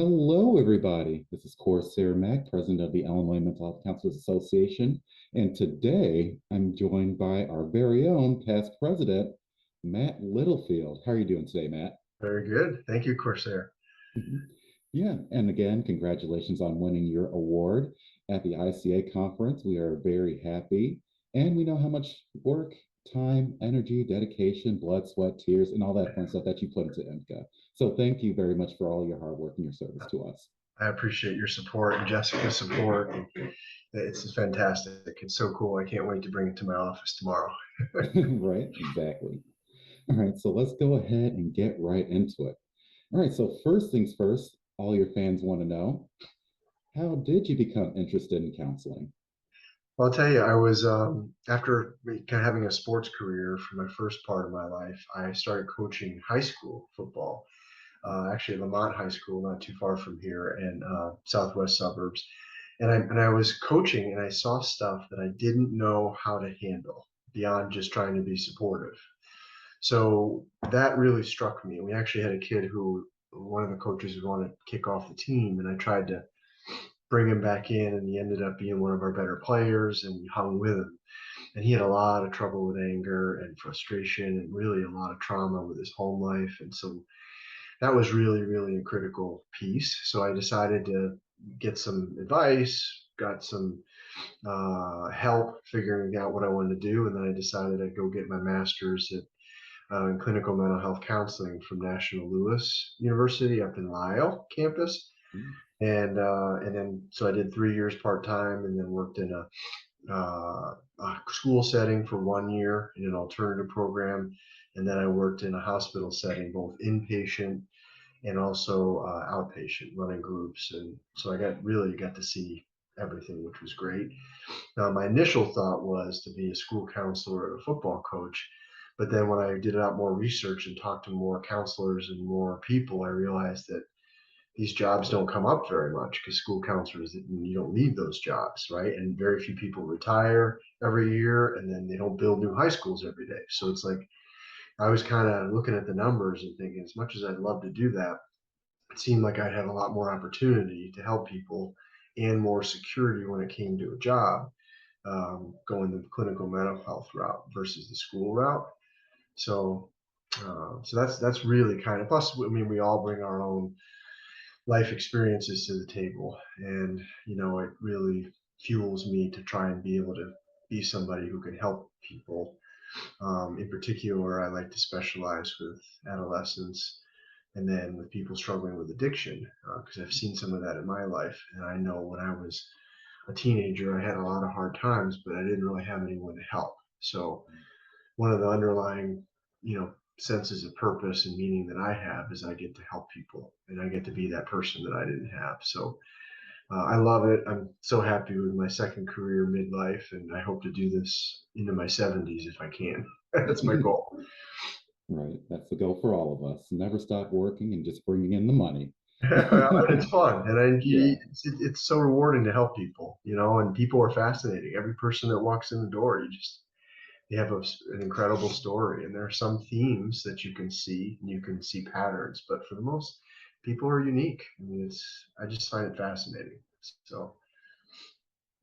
Hello, everybody. This is Coresair Mack, President of the Illinois Mental Health Counselors Association. And today I'm joined by our very own past president, Matt Littlefield. How are you doing today, Matt? Very good. Thank you, Corsair. Mhm. Yeah, and again, congratulations on winning your award at the ICA conference. We are very happy, and we know how much work, time, energy, dedication, blood, sweat, tears, and all that fun stuff that you put into IMCA. So thank you very much for all your hard work and your service to us. I appreciate your support and Jessica's support. It's fantastic. It's so cool. I can't wait to bring it to my office tomorrow. Right? Exactly. All right, so let's go ahead and get right into it. All right, so first things first, all your fans want to know, how did you become interested in counseling? Well, I'll tell you, I was after kind of having a sports career for my first part of my life, I started coaching high school football, actually at Lamont High School, not too far from here, in southwest suburbs. And I was coaching, and I saw stuff that I didn't know how to handle beyond just trying to be supportive. So that really struck me. We actually had a kid who one of the coaches wanted to kick off the team, and I tried to bring him back in, and he ended up being one of our better players, and we hung with him. And he had a lot of trouble with anger and frustration, and really a lot of trauma with his home life. And so that was really, really a critical piece. So I decided to get some advice, got some help figuring out what I wanted to do, and then I decided I'd go get my master's in clinical mental health counseling from National Louis University up in Lisle campus. And then so I did 3 years part time, and then worked in a school setting for 1 year in an alternative program, and then I worked in a hospital setting, both inpatient and also outpatient, running groups. And so I got to see everything, which was great. Now, my initial thought was to be a school counselor or a football coach. But then when I did a lot more research and talked to more counselors and more people, I realized that these jobs don't come up very much because school counselors, you don't need those jobs, right? And very few people retire every year, and then they don't build new high schools every day. So it's like I was kind of looking at the numbers and thinking, as much as I'd love to do that, it seemed like I'd have a lot more opportunity to help people and more security when it came to a job, going the clinical mental health route versus the school route. So, so that's really kind of, plus. I mean, we all bring our own life experiences to the table, and it really fuels me to try and be able to be somebody who can help people. In particular, I like to specialize with adolescents and then with people struggling with addiction, because I've seen some of that in my life. And I know when I was a teenager, I had a lot of hard times, but I didn't really have anyone to help. So one of the underlying, senses of purpose and meaning that I have is I get to help people, and I get to be that person that I didn't have. So I love it. I'm so happy with my second career midlife, and I hope to do this into my 70s if I can. That's my goal. Right. That's the goal for all of us. Never stop working and just bringing in the money. It's fun, and Yeah. it's so rewarding to help people, and people are fascinating. Every person that walks in the door, they have an incredible story, and there are some themes that you can see, and you can see patterns, but for the most, people are unique. I mean, I just find it fascinating. So,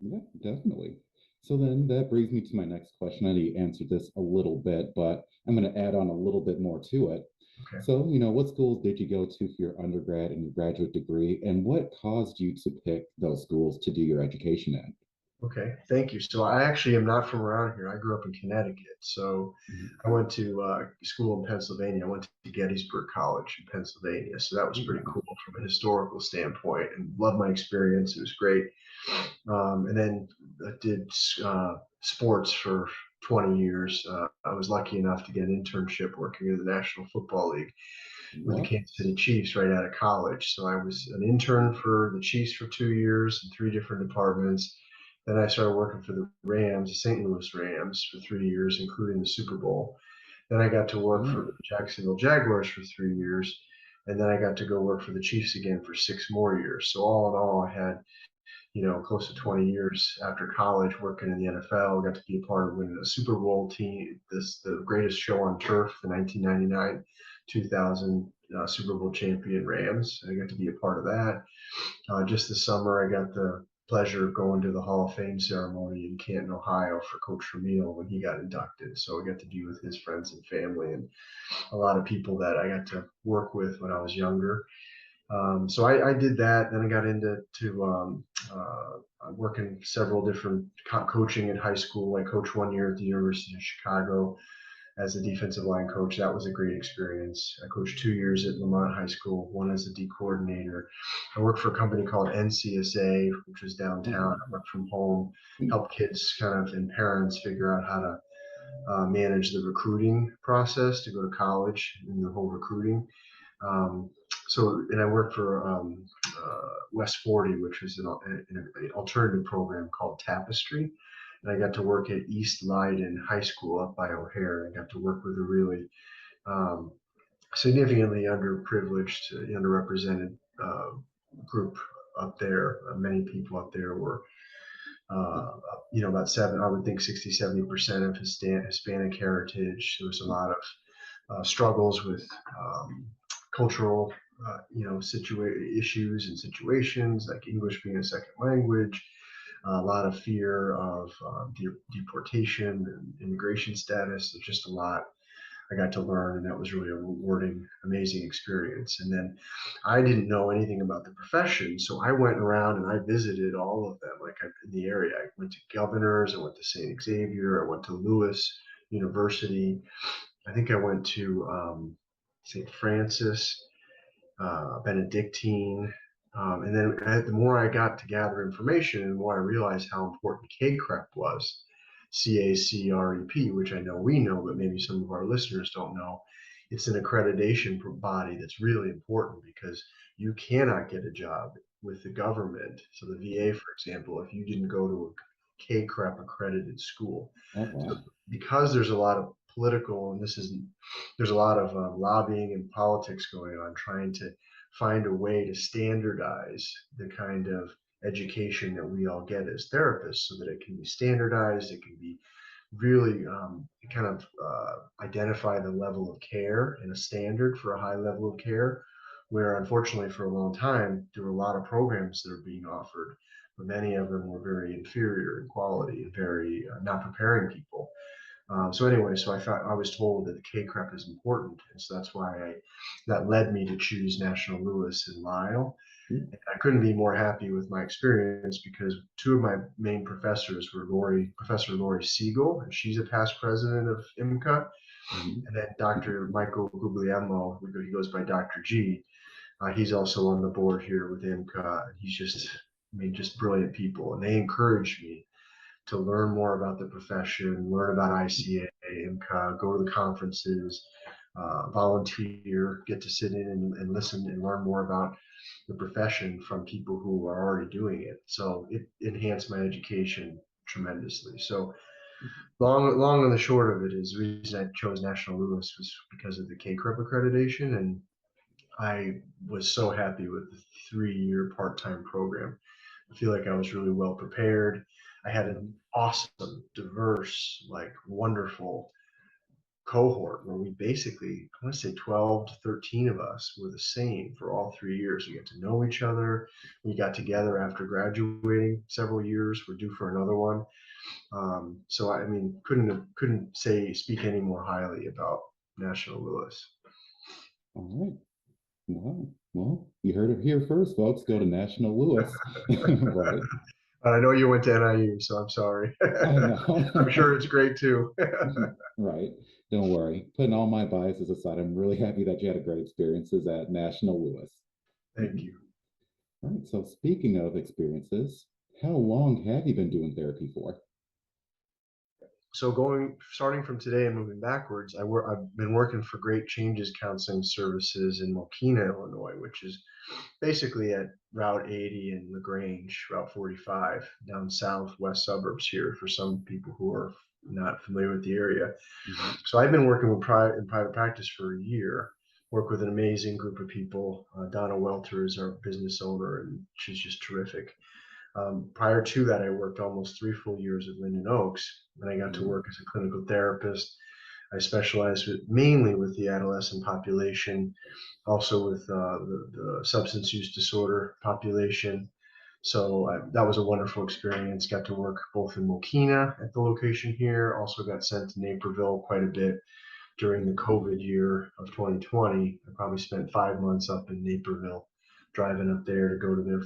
Yeah, definitely. So then that brings me to my next question. I know you answered this a little bit, but I'm going to add on a little bit more to it. okay. So, what schools did you go to for your undergrad and your graduate degree, and what caused you to pick those schools to do your education at? Okay, thank you. So I actually am not from around here. I grew up in Connecticut. So Mhm. I went to school in Pennsylvania. I went to Gettysburg College in Pennsylvania. So that was Oh, pretty wow. cool from a historical standpoint, and loved my experience. It was great. And then I did sports for 20 years. I was lucky enough to get an internship working in the National Football League with the What? Kansas City Chiefs right out of college. So I was an intern for the Chiefs for 2 years in three different departments. Then I started working for the Rams, the St. Louis Rams, for 3 years, including the Super Bowl. Then I got to work for the Oh, Jacksonville Jaguars for 3 years. And then I got to go work for the Chiefs again for 6 more years. So all in all, I had close to 20 years after college working in the NFL. Got to be a part of winning a Super Bowl team, the greatest show on turf, the 1999 2000 Super Bowl champion Rams. I got to be a part of that. Just this summer, I got the pleasure of going to the Hall of Fame ceremony in Canton, Ohio for Coach Vermeil when he got inducted. So I got to be with his friends and family and a lot of people that I got to work with when I was younger. So I did that. Then I got into working several different coaching in high school. I coached 1 year at the University of Chicago as a defensive line coach. That was a great experience. I coached 2 years at Lamont High School, one as a D coordinator. I worked for a company called NCSA, which was downtown. I worked from home, help kids kind of and parents figure out how to manage the recruiting process to go to college and the whole recruiting. And I worked for West 40, which is an alternative program called Tapestry. And I got to work at East Leiden High School up by O'Hare. I got to work with a really significantly underprivileged, underrepresented group up there. Many people up there were, about I would think 60–70% of Hispanic heritage. There was a lot of struggles with cultural, issues and situations like English being a second language, a lot of fear of deportation and immigration status. There's just a lot I got to learn, and that was really a rewarding, amazing experience. And then I didn't know anything about the profession, so I went around and I visited all of them, in the area. I went to Governors, I went to St. Xavier, I went to Lewis University. I think I went to St. Francis, Benedictine. And then the more I got to gather information, the more I realized how important CACREP was, CACREP, which I know we know, but maybe some of our listeners don't know. It's an accreditation body that's really important because you cannot get a job with the government. So the VA, for example, if you didn't go to a CACREP accredited school. Oh, wow. So because there's a lot of political, and there's a lot of lobbying and politics going on, trying to find a way to standardize the kind of education that we all get as therapists so that it can be standardized, it can be really identify the level of care and a standard for a high level of care, where unfortunately for a long time, there were a lot of programs that are being offered, but many of them were very inferior in quality and very not preparing people. So I was told that the CACREP is important, and so that's why that led me to choose National Louis and Lyle. Mm. And I couldn't be more happy with my experience because two of my main professors were Professor Lori Siegel, and she's a past president of IMHCA, and then Dr. Michael Guglielmo, he goes by Dr. G. He's also on the board here with IMHCA. He's just brilliant people, and they encouraged me to learn more about the profession, learn about ICA, IMHCA, go to the conferences, volunteer, get to sit in and listen and learn more about the profession from people who are already doing it. So it enhanced my education tremendously. So long and the short of it is the reason I chose National Louis was because of the CACREP accreditation. And I was so happy with the 3-year part-time program. I feel like I was really well prepared. I had an awesome, diverse, wonderful cohort where we basically, I want to say 12 to 13 of us were the same for all 3 years. We got to know each other. We got together after graduating several years. We're due for another one. So I mean, couldn't speak any more highly about National Louis. All right. Wow. Well, you heard it here first, folks. Go to National Louis. Right. I know you went to NIU, so I'm sorry. I know. I'm sure it's great too. Right. Don't worry. Putting all my biases aside, I'm really happy that you had a great experiences at National Louis. Thank you. All right. So speaking of experiences, how long have you been doing therapy for? So starting from today and moving backwards, I've been working for Great Changes Counseling Services in Mokina, Illinois, which is basically at Route 80 and LaGrange, Route 45, down southwest suburbs here for some people who are not familiar with the area. Mm-hmm. So I've been working in private practice for a year, work with an amazing group of people. Donna Welter is our business owner, and she's just terrific. Prior to that, I worked almost 3 full years at Linden Oaks, and I got to work as a clinical therapist, I specialize mainly with the adolescent population, also with the substance use disorder population. So that was a wonderful experience. Got to work both in Mokina at the location here. Also got sent to Naperville quite a bit during the COVID year of 2020. I probably spent 5 months up in Naperville, driving up there to go to their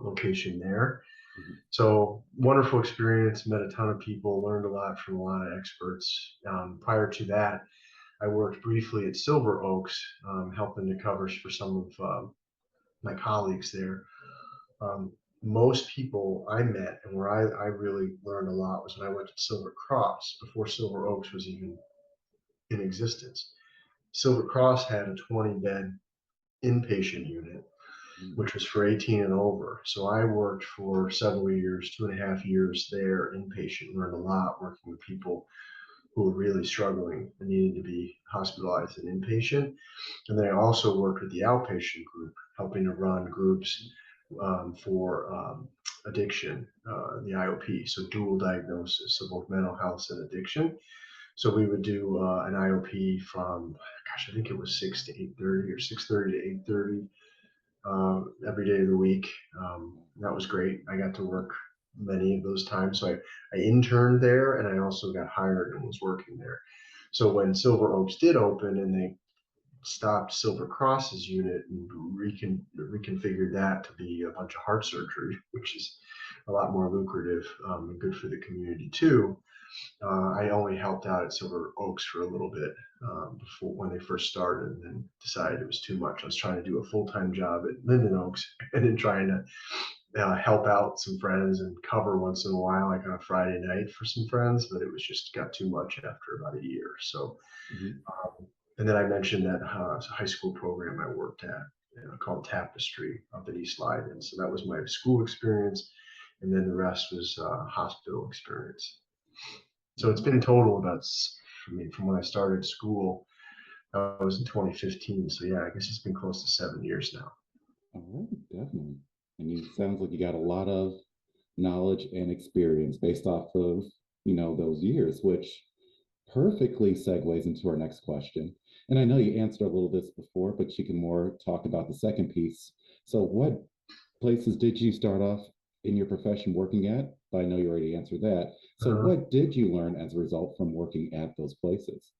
location there. Mhm. So wonderful experience. Met a ton of people. Learned a lot from a lot of experts. Prior to that, I worked briefly at Silver Oaks, helping to cover for some of my colleagues there. Um, Most people I met and where I really learned a lot was when I went to Silver Cross before Silver Oaks was even in existence. Silver Cross had a 20-bed inpatient unit, Mhm. which was for 18 and over. So I worked for several years, 2.5 years there inpatient, learned a lot working with people who were really struggling and needed to be hospitalized and inpatient. And then I also worked with the outpatient group, helping to run groups for addiction, the IOP, so dual diagnosis, so both mental health and addiction. So we would do an IOP from, gosh, I think it was 6 to 8:30 or 6:30 to 8:30 every day of the week. That was great. I got to work many of those times. So I interned there and I also got hired and was working there. So when Silver Oaks did open and they stopped Silver Cross's unit and reconfigured that to be a bunch of heart surgery, which is a lot more lucrative and good for the community too. I only helped out at Silver Oaks for a little bit before when they first started, and then decided it was too much. I was trying to do a full-time job at Linden Oaks, and then trying to help out some friends and cover once in a while, like on a Friday night for some friends. But it was just got too much after about a year. So, Mhm. and then I mentioned that high school program I worked at called Tapestry up at East Leiden. So that was my school experience, and then the rest was hospital experience. So it's been total about, I mean, from when I started school, I was in 2015. So yeah, I guess it's been close to 7 years now. All right, definitely. And you sounds like you got a lot of knowledge and experience based off of, those years, which perfectly segues into our next question. And I know you answered a little this before, but you can more talk about the second piece. So what places did you start off in your profession working at? I know you already answered that. So Uh, what did you learn as a result from working at those places?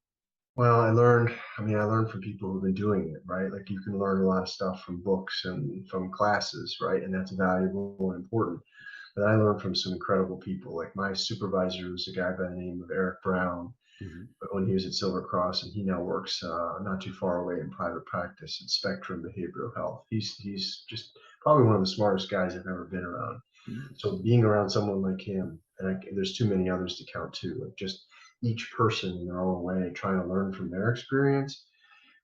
well, I learned from people who've been doing it, right? Like you can learn a lot of stuff from books and from classes, right? And that's valuable and important. But I learned from some incredible people. Like my supervisor was a guy by the name of Eric Brown, Mhm. but when he was at Silver Cross, and he now works not too far away in private practice at Spectrum Behavioral Health. He's just probably one of the smartest guys I've ever been around. So Nice. being around someone like him, and there's too many others to count too, like just each person in their own way, trying to learn from their experience,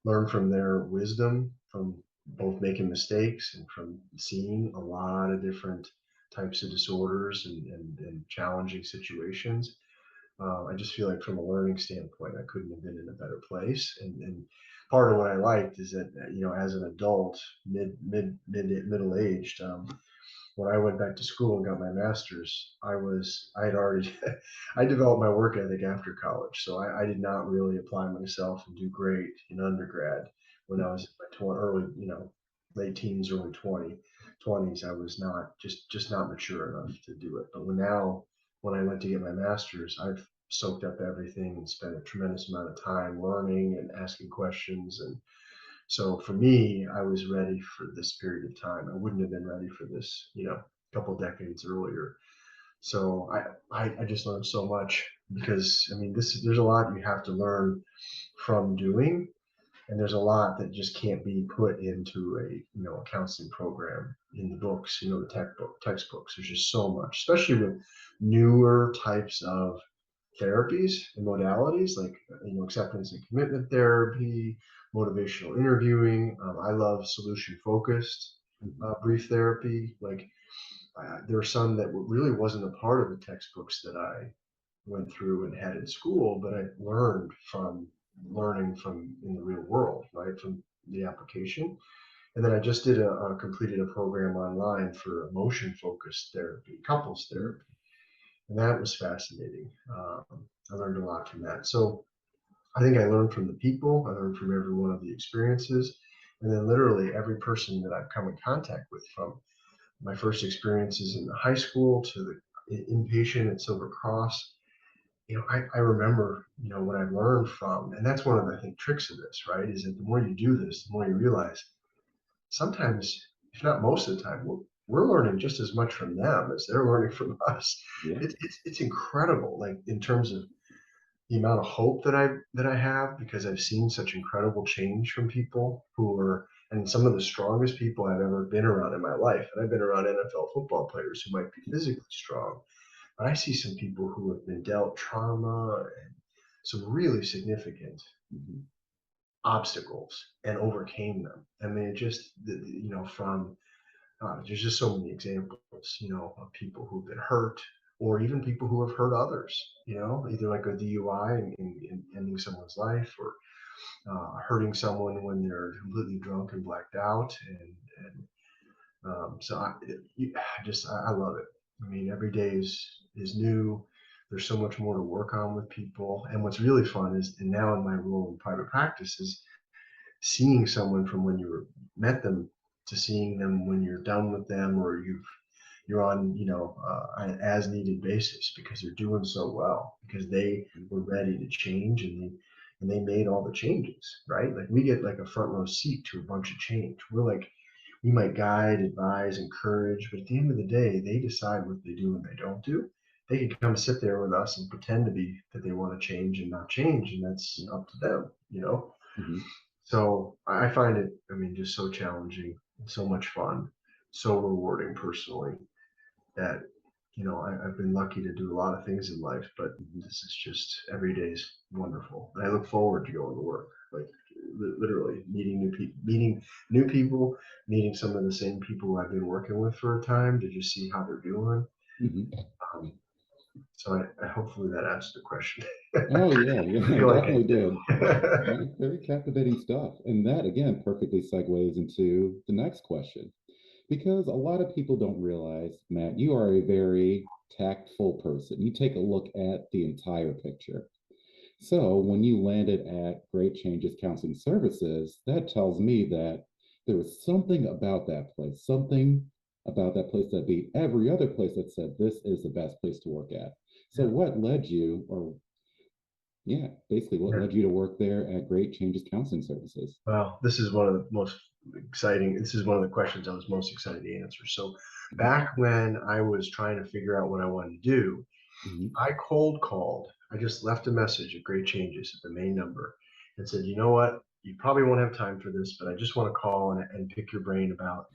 learn from their wisdom, from both making mistakes and from seeing a lot of different types of disorders and challenging situations. I just feel like from a learning standpoint, I couldn't have been in a better place. And part of what I liked is that as an adult, middle aged, when I went back to school and got my master's, I had already I developed my work ethic after college. So I did not really apply myself and do great in undergrad when I was in my early, late teens, early 20s. I was not just not mature enough to do it. But when I went to get my master's, I've soaked up everything and spent a tremendous amount of time learning and asking questions. And so for me, I was ready for this period of time. I wouldn't have been ready for this, a couple decades earlier. So I just learned so much because I mean there's a lot you have to learn from doing, and there's a lot that just can't be put into a counseling program in the books, the textbooks. There's just so much, especially with newer types of therapies and modalities like acceptance and commitment therapy, motivational interviewing. I love solution focused Mhm. brief therapy. Like there are some that really wasn't a part of the textbooks that I went through and had in school, but I learned from learning from in the real world, right, from the application. And then I just completed a program online for emotion focused therapy, couples therapy. And that was fascinating. I learned a lot from that. So I think I learned from the people, I learned from every one of the experiences, and then literally every person that I've come in contact with, from my first experiences in the high school to the inpatient at Silver Cross. I remember, what I learned from, and that's one of the, I think, tricks of this, right? Is that the more you do this, the more you realize sometimes, if not most of the time, we're learning just as much from them as they're learning from us. Yeah. It's incredible, like in terms of the amount of hope that I have, because I've seen such incredible change from people who are, and some of the strongest people I've ever been around in my life. And I've been around NFL football players who might be physically strong, but I see some people who have been dealt trauma and some really significant Mhm. obstacles and overcame them. I mean, it just, from there's just so many examples, of people who've been hurt, or even people who have hurt others, either like a DUI and ending someone's life, or hurting someone when they're completely drunk and blacked out. So I love it. I mean, every day is new. There's so much more to work on with people. And what's really fun is, and now in my role in private practice, is seeing someone from when met them to seeing them when you're done with them, or you're on, an as needed basis, because they're doing so well, because they were ready to change, and they made all the changes, right? Like we get like a front row seat to a bunch of change. We might guide, advise, encourage, but at the end of the day, they decide what they do and they don't do. They can come sit there with us and pretend to be that they want to change and not change, and that's Yeah. up to them. Mhm. So I find it, I mean, just so challenging, so much fun, so rewarding personally, that, I've been lucky to do a lot of things in life, but Mhm. this is just every day's wonderful. And I look forward to going to work, like literally meeting new people, meeting some of the same people I've been working with for a time, to just see how they're doing. Mhm. Um, so I hopefully that answers the question. Oh yeah, I yeah, feel like definitely did. I Right? Very captivating stuff. And that again perfectly segues into the next question. Because a lot of people don't realize, Matt, you are a very tactful person. You take a look at the entire picture. So when you landed at Great Changes Counseling Services, that tells me that there was something about that place that beat every other place that said this is the best place to work at. So Yeah, what led you, or yeah, basically what yeah. led you to work there at Great Changes Counseling Services? Well, this is one of the most exciting. This is one of the questions I was most excited to answer. So, Mhm. back when I was trying to figure out what I wanted to do, Mhm. I cold called. I just left a message at Great Changes at the main number and said, you know what? You probably won't have time for this, but I just want to call and pick your brain about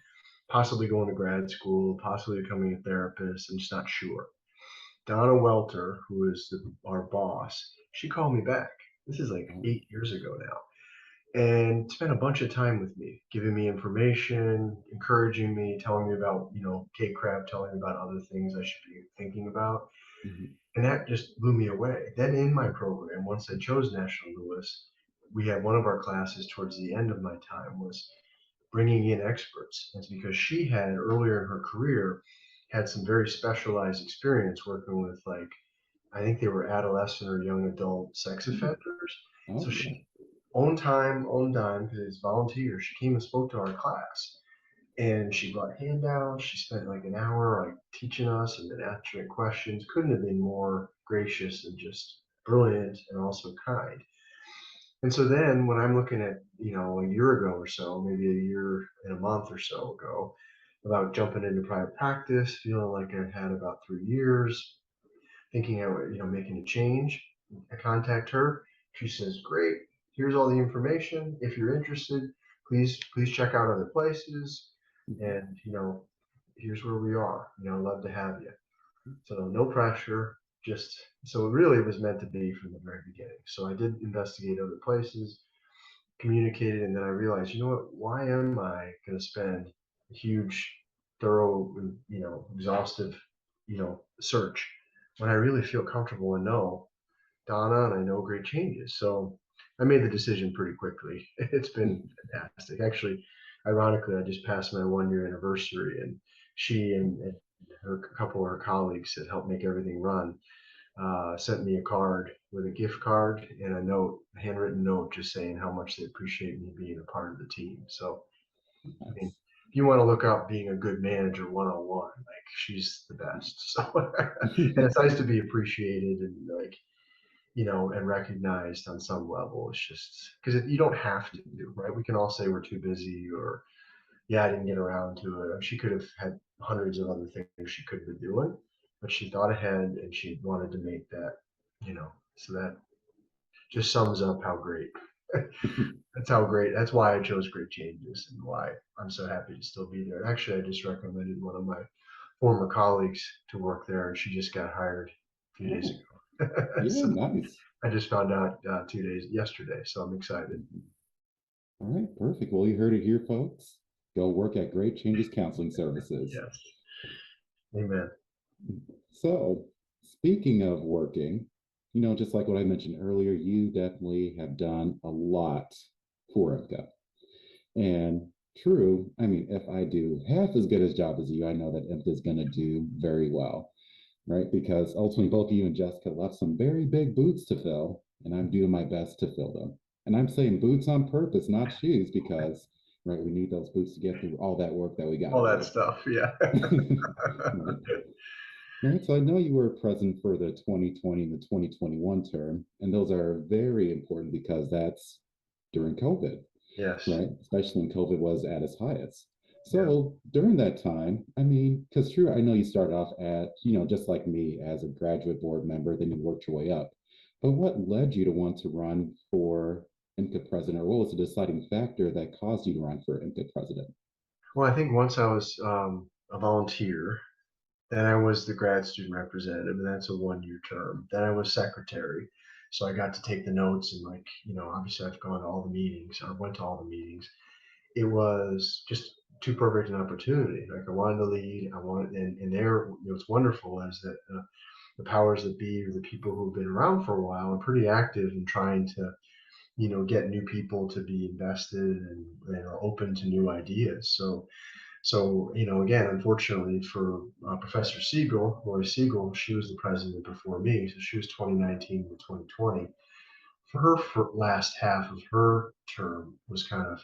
possibly going to grad school, possibly becoming a therapist. I'm just not sure. Donna Welter, who is our boss, she called me back. This is like Oh, 8 years ago now, and spent a bunch of time with me, giving me information, encouraging me, telling me about, K crab, telling me about other things I should be thinking about. mhm. And that just blew me away. Then in my program, once I chose National Lewis, we had one of our classes towards the end of my time was bringing in experts. It's because she had earlier in her career had some very specialized experience working with, like, I think they were adolescent or young adult sex Mm. offenders. So Oh yeah. she, own time, own dime, because it's volunteer, she came and spoke to our class. And she brought handouts. She spent like an hour like teaching us and then answering questions. Couldn't have been more gracious and just brilliant and also kind. And so then when I'm looking at, a year ago or so, maybe a year and a month or so ago, about jumping into private practice, feeling like I've had about 3 years, thinking I would, making a change. I contact her. She says, "Great. Here's all the information. If you're interested, please check out other places. Mhm. And here's where we are. Love to have you." So no pressure. Just so it really was meant to be from the very beginning. So I did investigate other places, communicated, and then I realized, you know what? Why am I going to spend a huge, thorough, exhaustive, search when I really feel comfortable and know Donna and I know Great Changes? So I made the decision pretty quickly. It's been Mhm. fantastic. Actually, ironically, I just passed my 1 year anniversary, and she and a couple of her colleagues that helped make everything run sent me a card with a gift card and a note, a handwritten note, just saying how much they appreciate me being a part of the team. So, I mean, That's if you want to look up being a good manager 101, like she's the best. So, and it's nice to be appreciated and like, and recognized on some level. It's just because you don't have to, right? We can all say we're too busy or, yeah, I didn't get around to it. She could have had hundreds of other things she could have been doing, but she thought ahead and she wanted to make that, so that just sums up how great. That's how great. That's why I chose Great Changes and why I'm so happy to still be there. Actually, I just recommended one of my former colleagues to work there, and she just got hired a few days oh, ago. yeah, So nice. I just found out 2 days yesterday, so I'm excited. All right, perfect. Well, you heard it here, folks. Go work at Great Changes Counseling Services. Yes, amen. So, speaking of working, just like what I mentioned earlier, you definitely have done a lot for IMCA. And true, I mean, if I do half as good a job as you, I know that IMCA is going to do very well, right? Because ultimately, both you and Jessica left some very big boots to fill, and I'm doing my best to fill them. And I'm saying boots on purpose, not shoes, because, right, we need those boots to get through all that work that we got All to that do. stuff, yeah. Right. Right. So I know you were present for the 2020 and the 2021 term, and those are very important because that's during COVID, Yes, right? Especially when COVID was at its highest. yeah. So during that time, I mean, because true, I know you started off at, just like me as a graduate board member, then you worked your way up. But what led you to want to run for IMCA president, or what was the deciding factor that caused you to run for IMCA president? Well, I think once I was a volunteer, then I was the grad student representative, and that's a 1 year term. Then I was secretary. So I got to take the notes and like, obviously I've gone to all the meetings. I went to all the meetings. It was just too perfect an opportunity. Like I wanted to lead. I wanted, and there, what's wonderful is that the powers that be, or the people who've been around for a while, are pretty active in trying to, get new people to be invested and are open to new ideas. So, again, unfortunately for Professor Siegel, Lori Siegel, she was the president before me. So she was 2019 to 2020. For her last half of her term was kind of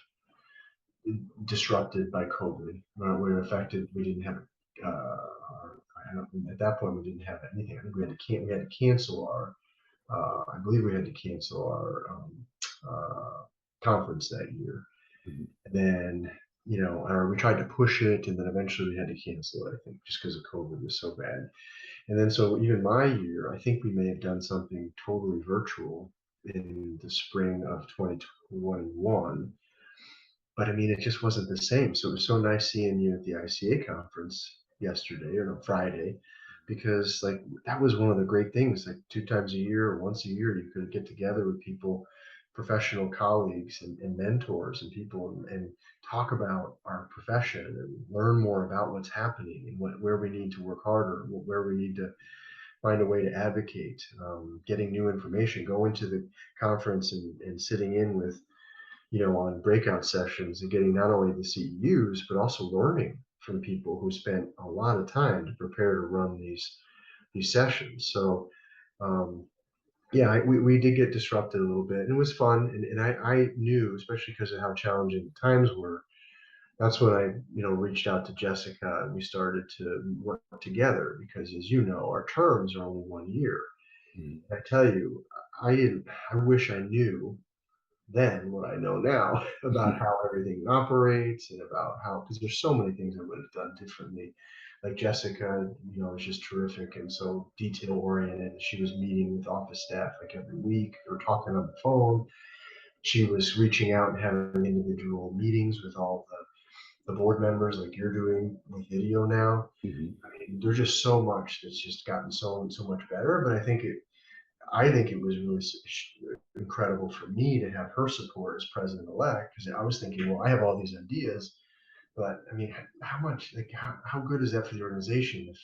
disrupted by COVID. We were affected. We didn't have, I don't, at that point, we didn't have anything. I think we had to cancel our, I believe we had to cancel our conference that year. Mhm. And then, we tried to push it, and then eventually we had to cancel it, I think, just because of COVID was so bad. And then, so even my year, I think we may have done something totally virtual in the spring of 2021. But I mean, it just wasn't the same. So it was so nice seeing you at the ICA conference yesterday or no, Friday, because like that was one of the great things. Like 2 times a year or once a year, you could get together with people, professional colleagues and mentors and people and talk about our profession and learn more about what's happening and where we need to work harder, where we need to find a way to advocate, getting new information, going to the conference and sitting in with on breakout sessions and getting not only the CEUs, but also learning from people who spent a lot of time to prepare to run these sessions. So um, yeah, we did get disrupted a little bit, and it was fun. And I knew, especially because of how challenging the times were, that's when I reached out to Jessica and we started to work together because, as you know, our terms are only 1 year. Mhm. And I tell you, I didn't. I wish I knew then what I know now about how everything operates and about how, because there's so many things I would have done differently. Like Jessica, is just terrific and so detail oriented. She was meeting with office staff like every week or talking on the phone. She was reaching out and having individual meetings with all the board members like you're doing with video now. Mhm. I mean, there's just so much that's just gotten so much better. But I think it was really incredible for me to have her support as president-elect because I was thinking, well, I have all these ideas, but I mean, how much, like, how good is that for the organization if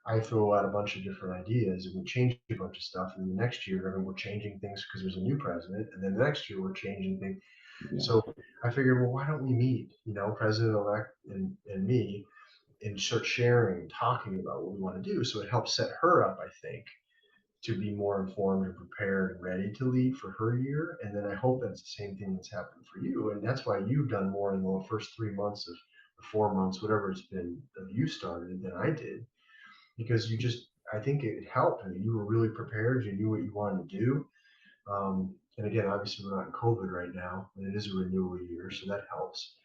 I throw out a bunch of different ideas and we change a bunch of stuff, and the next year, we're changing things because there's a new president, and then the next year we're changing things. Yeah. So I figured, well, why don't we meet, president-elect and me, and start sharing and talking about what we want to do. So it helps set her up, I think, to be more informed and prepared and ready to lead for her year. And then I hope that's the same thing that's happened for you. And that's why you've done more in the first 3 months of 4 months, whatever it's been, of you started than I did, because you just, I think it helped. I mean, you were really prepared. You knew what you wanted to do. And again, obviously we're not in COVID right now, and it is a renewal year, so that helps.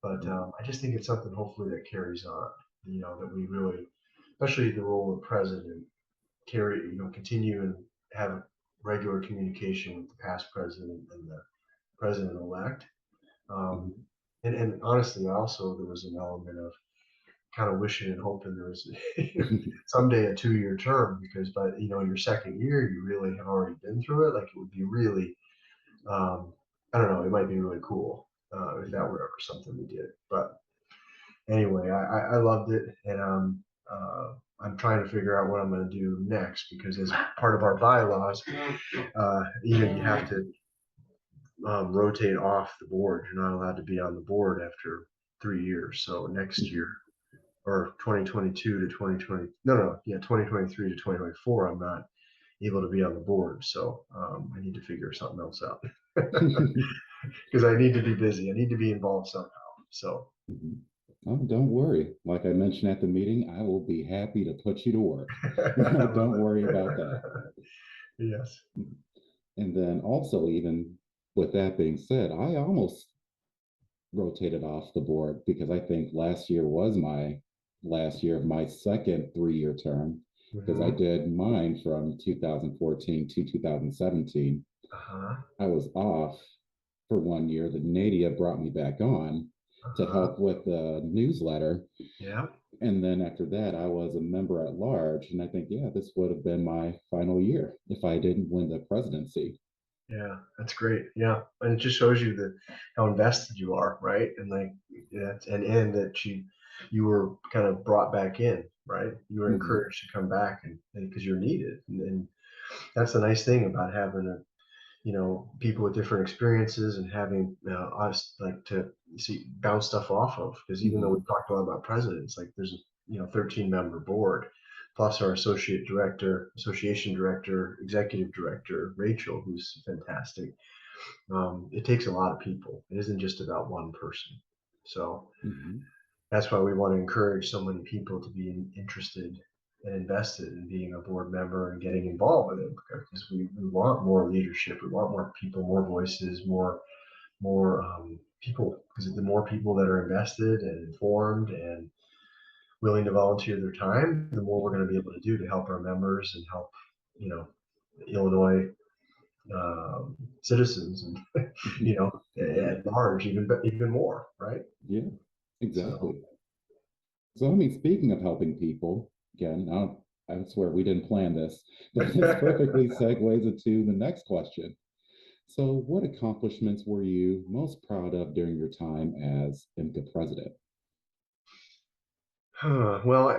But I just think it's something hopefully that carries on. That we really, especially the role of president, continue and have regular communication with the past president and the president-elect. Um, Mhm. and honestly, also there was an element of kind of wishing and hoping there was someday a 2-year term, because by your second year you really have already been through it. Like, it would be really, I don't know, it might be really cool if that were ever something we did. But anyway, I loved it, and I'm trying to figure out what I'm going to do next, because as part of our bylaws, even you have to rotate off the board. You're not allowed to be on the board after 3 years. So next year, Mhm. or 2022 to 2020, no, yeah, 2023 to 2024, I'm not able to be on the board. So I need to figure something else out, because I need to be busy. I need to be involved somehow. So Mhm. Oh, don't worry. Like I mentioned at the meeting, I will be happy to put you to work. I love Don't worry about that. it. Yes. And then also, even with that being said, I almost rotated off the board because I think last year was my last year of my second 3-year term, because I Hmm. did mine from 2014 to 2017. Uh-huh. I was off for 1 year. The Nadia brought me back on to Uh-huh. help with the newsletter. Yeah. And then after that, I was a member at large. And I think, yeah, this would have been my final year if I didn't win the presidency. Yeah, that's great. Yeah, and it just shows you that how invested you are, right? And like, yeah, and that you were kind of brought back in, right? You were Mhm. encouraged to come back, and because you're needed, and that's the nice thing about having people with different experiences, and having us like to see bounce stuff off of. Because even though we Mhm. talked a lot about presidents, like there's a 13-member board, plus our associate director, association director, executive director Rachel, who's fantastic. It takes a lot of people. It isn't just about one person. So Mhm. that's why we want to encourage so many people to be interested and invested in being a board member and getting involved with it, because we want more leadership. We want more people, more voices, more people, because the more people that are invested and informed and willing to volunteer their time, the more we're going to be able to do to help our members and help, you know, Illinois citizens, and at large, even more, right? Yeah, So exactly. So, I mean, speaking of helping people, again, I swear we didn't plan this, but this perfectly segues into the next question. So, what accomplishments were you most proud of during your time as IMCA president? well, I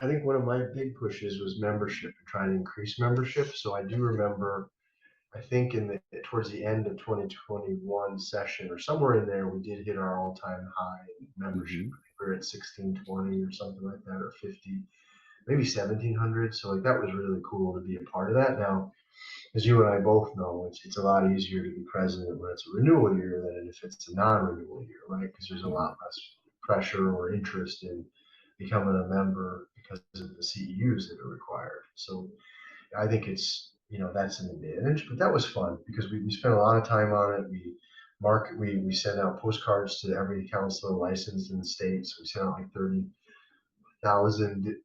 think one of my big pushes was membership, and trying to increase membership. So I do remember, I think in the towards the end of 2021 session, or somewhere in there, we did hit our all-time high in membership. Hmm. I think we were at 1620 or something like that, or 50, maybe 1700. So like that was really cool to be a part of that. Now, as you and I both know, it's a lot easier to be president when it's a renewal year than if it's a non-renewal year, right? Because there's a lot less pressure or interest in becoming a member because of the CEUs that are required. So I think that's an advantage. But that was fun because we spent a lot of time on it. We sent out postcards to every counselor licensed in the state. So we sent out like 30,000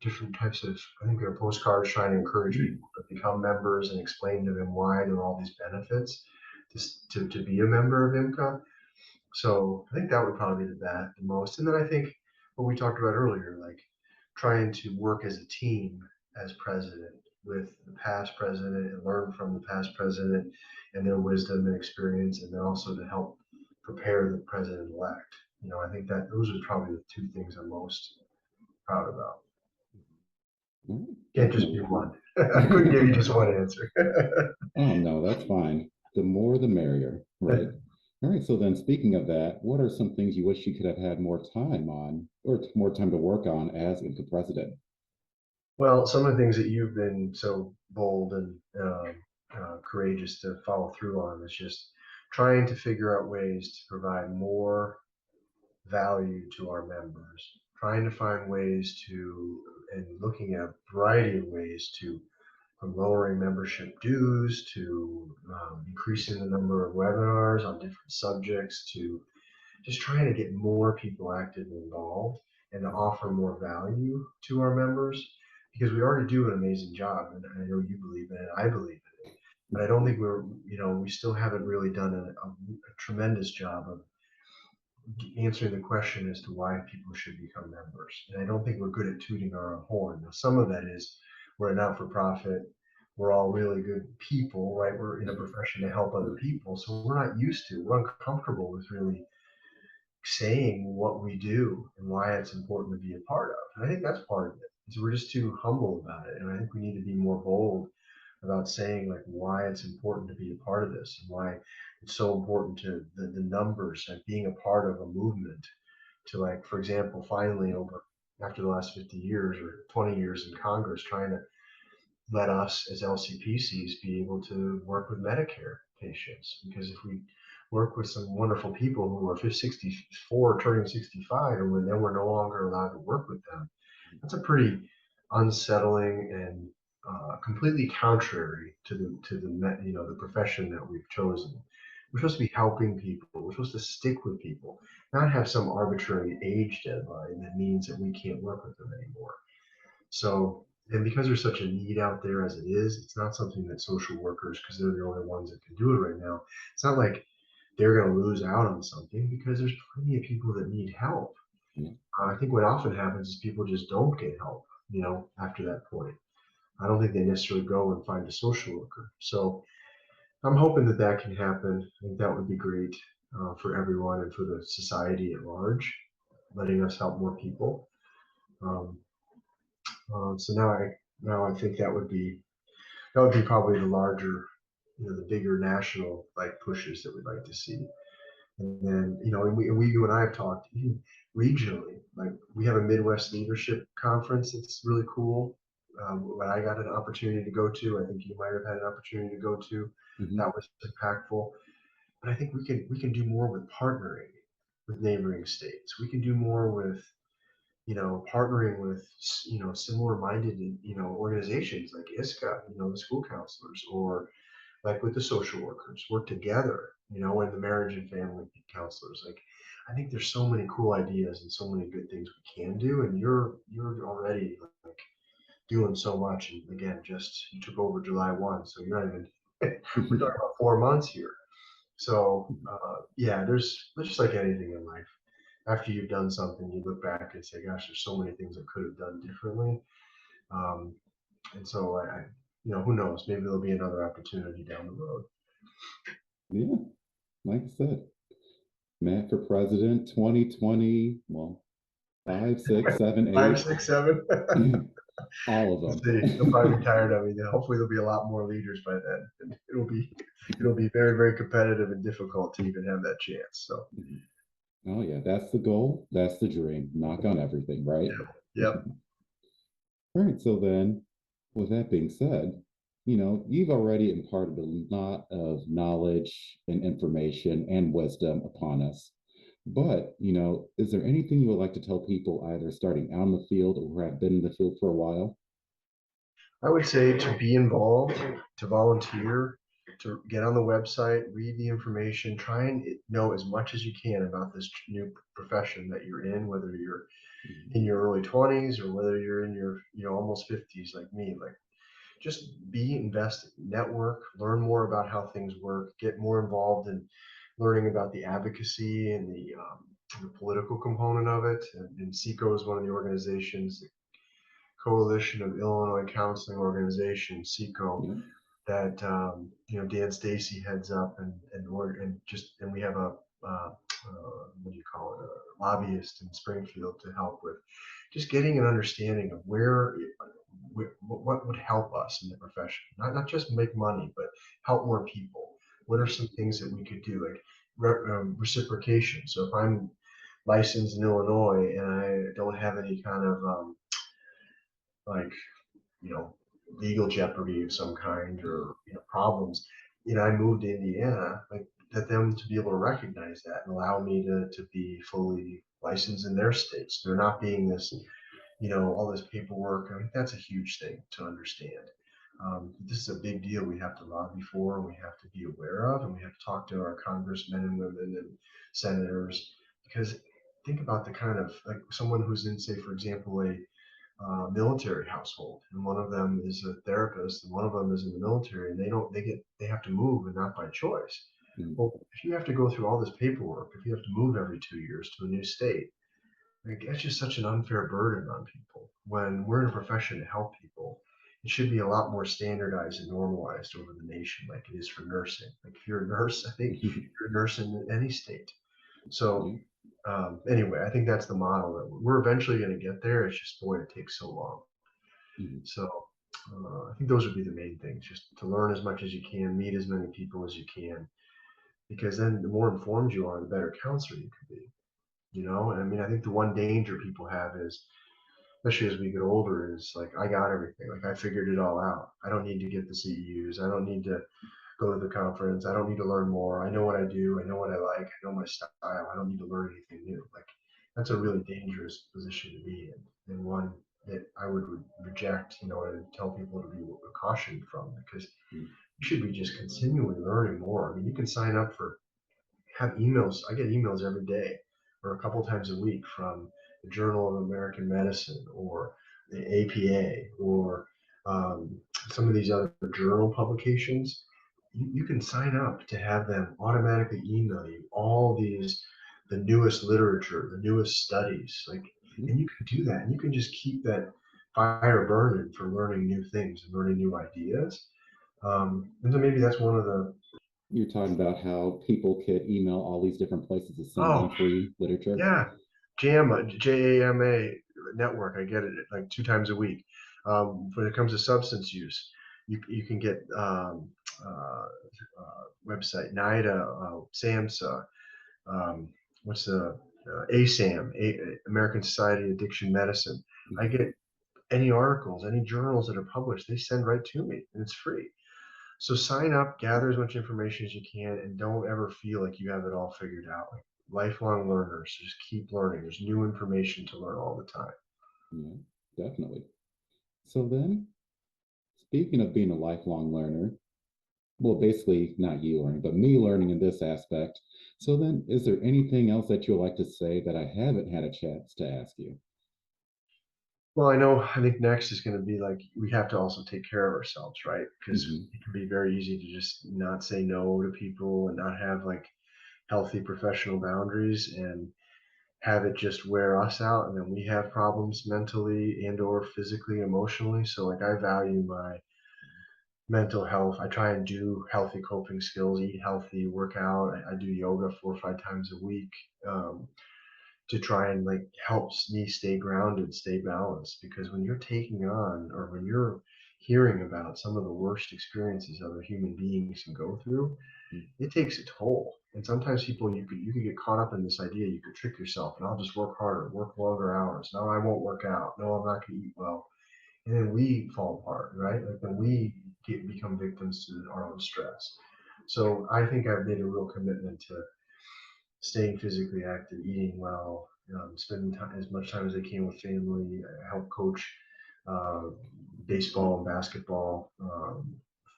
different types of, I think, they're postcards trying to encourage people to become members and explain to them why there are all these benefits to be a member of IMCA. So I think that would probably be the most. And then I think what we talked about earlier, like trying to work as a team as president with the past president, and learn from the past president and their wisdom and experience, and then also to help prepare the president elect. I think that those are probably the two things I'm most proud about. Well, Can't just be definitely. one. I couldn't give you just one answer. Oh, no, that's fine. The more the merrier, right? All right. So then, speaking of that, what are some things you wish you could have had more time on, or more time to work on as the president? Well, some of the things that you've been so bold and courageous to follow through on is just trying to figure out ways to provide more value to our members, trying to find ways to, and looking at a variety of ways to, from lowering membership dues to increasing the number of webinars on different subjects to just trying to get more people active and involved and to offer more value to our members because we already do an amazing job. And I know you believe in it, I believe in it. But I don't think we still haven't really done a tremendous job of answering the question as to why people should become members. And I don't think we're good at tooting our own horn. Now, some of that is we're a not for profit. We're all really good people, right? We're in a profession to help other people. So we're not used to, we're uncomfortable with really saying what we do and why it's important to be a part of. And I think that's part of it. Is we're just too humble about it. And I think we need to be more bold about saying like why it's important to be a part of this and why it's so important to the numbers and being a part of a movement to like, for example, finally over after the last 50 years or 20 years in Congress trying to let us as LCPCs be able to work with Medicare patients. Because if we work with some wonderful people who are 64 turning 65 and then we're no longer allowed to work with them, that's a pretty unsettling and completely contrary to the profession that we've chosen. We're supposed to be helping people. We're supposed to stick with people, not have some arbitrary age deadline that means that we can't work with them anymore. So, and because there's such a need out there as it is, it's not something that social workers, because they're the only ones that can do it right now, it's not like they're going to lose out on something because there's plenty of people that need help. Yeah. I think what often happens is people just don't get help, after that point. I don't think they necessarily go and find a social worker. So I'm hoping that that can happen. I think that would be great for everyone and for the society at large, letting us help more people. Um, so now I think that would be probably the larger, the bigger national like pushes that we'd like to see. And then, and you and I have talked regionally, like we have a Midwest leadership conference. That's really cool. What I got an opportunity to go to, I think you might have had an opportunity to go to. Hmm. That was impactful. But I think we can do more with partnering with neighboring states. We can do more with partnering with similar-minded organizations like ISCA, the school counselors, or like with the social workers, work together, and the marriage and family counselors. Like, I think there's so many cool ideas and so many good things we can do, and you're already like doing so much. And again, just you took over July 1, so you're not even we're talking about 4 months here. So yeah, there's just like anything in life. After you've done something, you look back and say, "Gosh, there's so many things I could have done differently." Um, and so who knows? Maybe there'll be another opportunity down the road. Yeah. Like I said, Matt for president 2020, well, five, six, seven, Five, eight, 6, 7. all We'll of see. They'll them. probably be tired of me. Hopefully, there'll be a lot more leaders by then. And it'll be very, very competitive and difficult to even have that chance. So, Oh, yeah, that's the goal. That's the dream. Knock on everything, right? yeah, yep. All right. So then, with that being said, you've already imparted a lot of knowledge and information and wisdom upon us. But, is there anything you would like to tell people either starting out in the field or who have been in the field for a while? I would say to be involved, to volunteer, to get on the website, read the information, try and know as much as you can about this new profession that you're in, whether you're in your early 20s or whether you're in your almost 50s like me. Like, just be invested, network, learn more about how things work, get more involved in learning about the advocacy and the political component of it. And CECO is one of the organizations, the Coalition of Illinois Counseling Organizations, CECO, Yeah. that Dan Stacy heads up, and we have a what do you call it, a lobbyist in Springfield to help with just getting an understanding of what would help us in the profession, not just make money, but help more people. What are some things that we could do? Like, reciprocation. So if I'm licensed in Illinois and I don't have any kind of like you know legal jeopardy of some kind or problems, I moved to Indiana, like that them to be able to recognize that and allow me to be fully licensed in their states. They're not being this all this paperwork. I think that's a huge thing to understand. This is a big deal we have to lobby for, and we have to be aware of, and we have to talk to our congressmen and women and senators, because think about the kind of like someone who's in, say, for example, a military household, and one of them is a therapist, and one of them is in the military, and they have to move, and not by choice. Mm. Well, if you have to go through all this paperwork, if you have to move every 2 years to a new state, like, that's just such an unfair burden on people. When we're in a profession to help people, it should be a lot more standardized and normalized over the nation, like it is for nursing. Like if you're a nurse, I think you're a nurse in any state. So Yeah. anyway, I think that's the model that we're eventually going to get there. It's just, boy, it takes so long. Mhm. So I think those would be the main things: just to learn as much as you can, meet as many people as you can, because then the more informed you are, the better counselor you can be. And I mean, I think the one danger people have is, especially as we get older, is like, I got everything. Like I figured it all out. I don't need to get the CEUs. I don't need to go to the conference. I don't need to learn more. I know what I do. I know what I like. I know my style. I don't need to learn anything new. Like that's a really dangerous position to be in, and one that I would reject, and tell people to be cautioned from, because Mm. you should be just continually learning more. I mean, you can sign up for have emails. I get emails every day or a couple times a week from the Journal of American Medicine or the APA or some of these other journal publications. You can sign up to have them automatically email you all the newest literature, the newest studies, like, Mm. and you can do that, and you can just keep that fire burning for learning new things and learning new ideas. And so maybe that's one of the You're talking about how people could email all these different places to send oh them free literature. yeah, JAMA, JAMA network. I get it like 2 times a week. When it comes to substance use, you can get website NIDA, SAMHSA, what's the ASAM, American Society of Addiction Medicine. I Mhm. get any articles, any journals that are published, they send right to me, and it's free. So sign up, gather as much information as you can, and don't ever feel like you have it all figured out. Like lifelong learners, just keep learning. There's new information to learn all the time. Yeah, definitely. So then, speaking of being a lifelong learner, well, basically not you learning, but me learning in this aspect. So then, is there anything else that you would like to say that I haven't had a chance to ask you? Well, I think next is going to be like we have to also take care of ourselves, right? Because Hmm. it can be very easy to just not say no to people and not have like healthy professional boundaries and have it just wear us out, and then we have problems mentally and or physically, emotionally. So like I value my mental health. I try and do healthy coping skills, eat healthy, work out. I do yoga 4 or 5 times a week, to try and like help me stay grounded, stay balanced. Because when you're taking on, or when you're hearing about some of the worst experiences other human beings can go through, it takes a toll. And sometimes people, you could get caught up in this idea. You could trick yourself, and I'll just work harder, work longer hours. No, I won't work out. No, I'm not going to eat well, and then we fall apart, right? Like then we become victims to our own stress. So I think I've made a real commitment to staying physically active, eating well, spending time, as much time as I can with family. I help coach uh, baseball and basketball,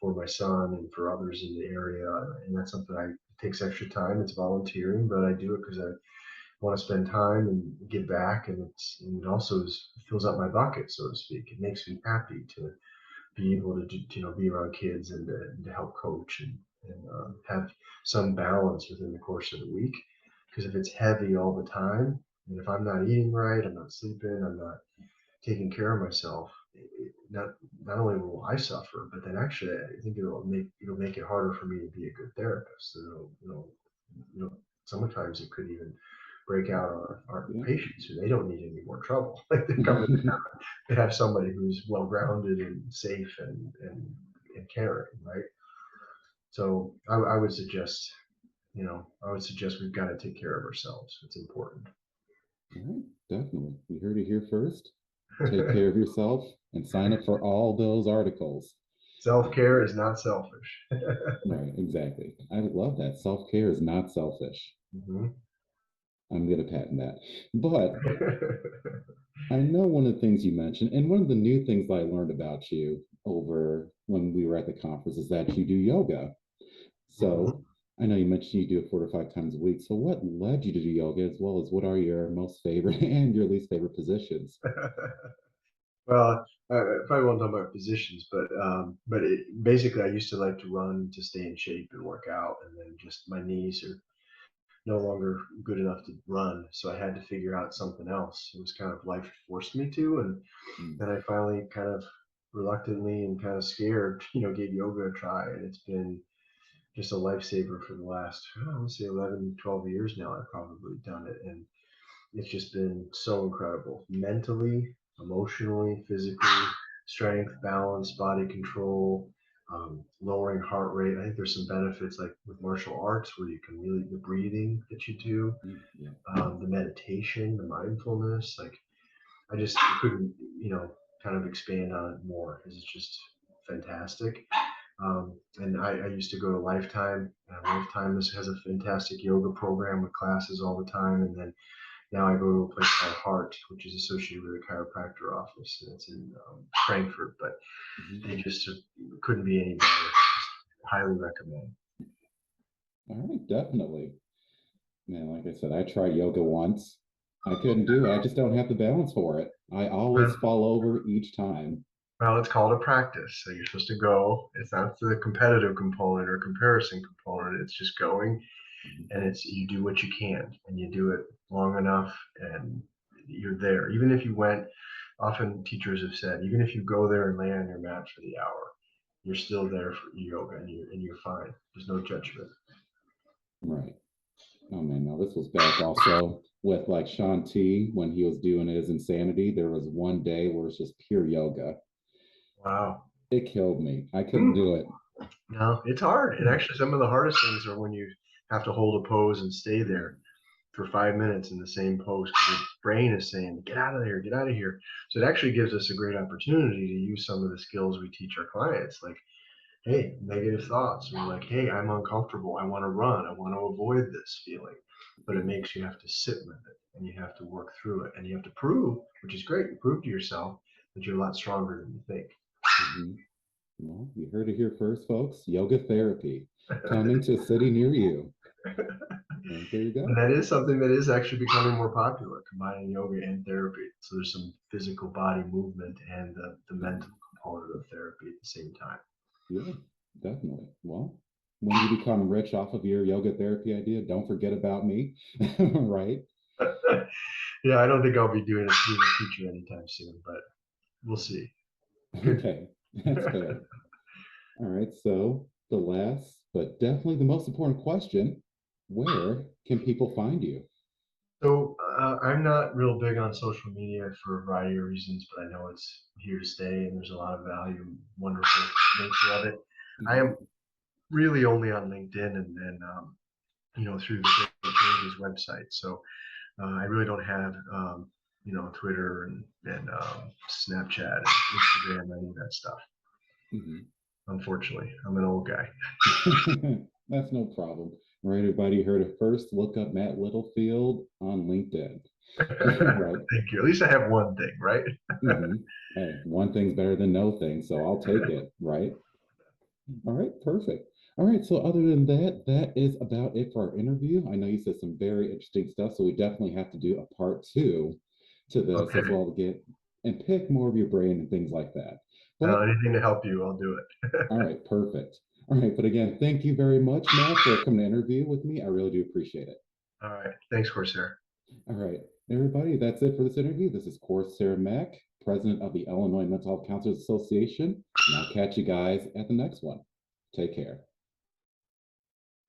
for my son and for others in the area, and that's something I it takes extra time. It's volunteering, but I do it because I want to spend time and give back, and it also fills up my bucket, so to speak. It makes me happy to be able to be around kids and to help coach and have some balance within the course of the week. Because if it's heavy all the time, and if I'm not eating right, I'm not sleeping, I'm not taking care of myself, not only will I suffer, but then actually I think it'll make it harder for me to be a good therapist. So, sometimes it could even break out our Yeah. patients who they don't need any more trouble. Like they come in, they have somebody who's well grounded and safe and caring, right? So I would suggest I would suggest we've got to take care of ourselves. It's important. All right, definitely. You heard it here first. Take care of yourself and sign up for all those articles. Self-care is not selfish. Right, exactly. I love that. Self-care is not selfish. Mhm. I'm going to patent that. But I know one of the things you mentioned, and one of the new things that I learned about you over when we were at the conference is that you do yoga. So Mhm. I know you mentioned you do it 4 to 5 times a week. So what led you to do yoga, as well as what are your most favorite and your least favorite positions? Well, I probably won't talk about positions, but basically, I used to like to run to stay in shape and work out, and then just my knees are no longer good enough to run, so I had to figure out something else. It was kind of life forced me to, and Mm, then I finally kind of reluctantly and kind of scared, gave yoga a try, and it's been just a lifesaver for the last, I would say 11, 12 years now. I've probably done it, and it's just been so incredible mentally, emotionally, physically, strength, balance, body control, lowering heart rate. I think there's some benefits like with martial arts where you can really, the breathing that you do, yeah. the meditation, the mindfulness. Like I just couldn't, kind of expand on it more because it's just fantastic. And I used to go to Lifetime. Lifetime has a fantastic yoga program with classes all the time. And then now I go to a place called Heart, which is associated with a chiropractor office, and it's in Frankfurt. But Mhm. they just couldn't be any better. Just highly recommend. All right, definitely. Now, like I said, I tried yoga once. I couldn't do it. I just don't have the balance for it. I always Well, fall over each time. it's called a practice. So you're supposed to go. It's not the competitive component or comparison component. It's just going, Mhm. and it's you do what you can, and you do it long enough, and you're there. Even if you went, often teachers have said, even if you go there and lay on your mat for the hour, you're still there for yoga, and you're fine. There's no judgment. Right. Oh man, now this was back also with like Sean T when he was doing his insanity. There was one day where it's just pure yoga. Wow. It killed me. I couldn't Hmm. do it. No, it's hard. And actually, some of the hardest things are when you have to hold a pose and stay there for 5 minutes in the same pose because your brain is saying, get out of there, get out of here. So it actually gives us a great opportunity to use some of the skills we teach our clients, like, hey, negative thoughts, or like, hey, I'm uncomfortable. I want to run. I want to avoid this feeling. But it Yeah. makes you have to sit with it and you have to work through it and you have to prove, which is great, you prove to yourself that you're a lot stronger than you think. Mhm. Well, you heard it here first, folks. Yoga therapy coming to a city near you. Well, there you And go. that is something that is actually becoming more popular, combining yoga and therapy. So there's some physical body movement and the Mhm. mental component of therapy at the same time. Yeah, definitely. Well, when you become rich off of your yoga therapy idea, don't forget about me. Right? Yeah, I don't think I'll be doing a teacher anytime soon, but we'll see. Good. Okay, that's fair. All right, so the last, but definitely the most important question, where can people find you? So I'm not real big on social media for a variety of reasons, but I know it's here to stay and there's a lot of value and wonderful nature of it. I am Mhm. really only on LinkedIn and then, through the Great Changes website. So I really don't have, Twitter and Snapchat and Instagram, any of that stuff. Mhm. Unfortunately, I'm an old guy. That's no problem. All right, everybody heard it first. Look up Matt Littlefield on LinkedIn. Right. Thank you. At least I have one thing, right? Hmm. Hey, one thing's better than no thing, so I'll take it, right? All right, perfect. All right, so other than that, that is about it for our interview. I know you said some very interesting stuff, so we definitely have to do a part two to this as Okay. well to get and pick more of your brain and things like that. But Anything to help you, I'll do it. all right, perfect. All right, but again, thank you very much, Matt, for coming to interview with me. I really do appreciate it. All right. Thanks, Corsair. All right, everybody, that's it for this interview. This is Coresair Mack, President of the Illinois Mental Health Counselors Association, and I'll catch you guys at the next one. Take care.